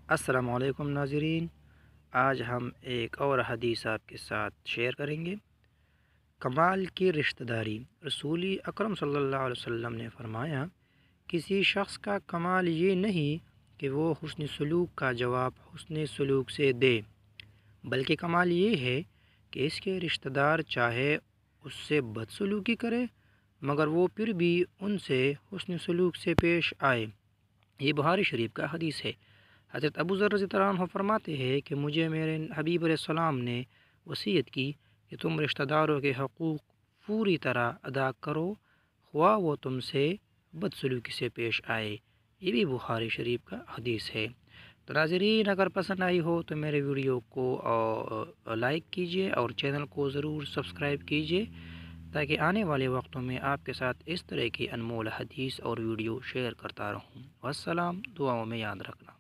السلام علیکم ناظرین، آج ہم ایک اور حدیث آپ کے ساتھ شیئر کریں گے۔ کمال کی رشتہ داری۔ رسول اکرم صلی اللہ علیہ وسلم نے فرمایا، کسی شخص کا کمال یہ نہیں کہ وہ حسن سلوک کا جواب حسن سلوک سے دے، بلکہ کمال یہ ہے کہ اس کے رشتہ دار چاہے اس سے بدسلوکی کرے مگر وہ پھر بھی ان سے حسن سلوک سے پیش آئے۔ یہ بخاری شریف کا حدیث ہے۔ حضرت ابو ذر رضی اللہ عنہ فرماتے ہیں کہ مجھے میرے حبیب علیہ السلام نے وصیت کی کہ تم رشتہ داروں کے حقوق پوری طرح ادا کرو، خواہ وہ تم سے بدسلوکی سے پیش آئے۔ یہ بھی بخاری شریف کا حدیث ہے۔ تو ناظرین، اگر پسند آئی ہو تو میرے ویڈیو کو لائک کیجیے اور چینل کو ضرور سبسکرائب کیجیے تاکہ آنے والے وقتوں میں آپ کے ساتھ اس طرح کی انمول حدیث اور ویڈیو شیئر کرتا رہوں۔ والسلام، دعاؤں میں یاد رکھنا۔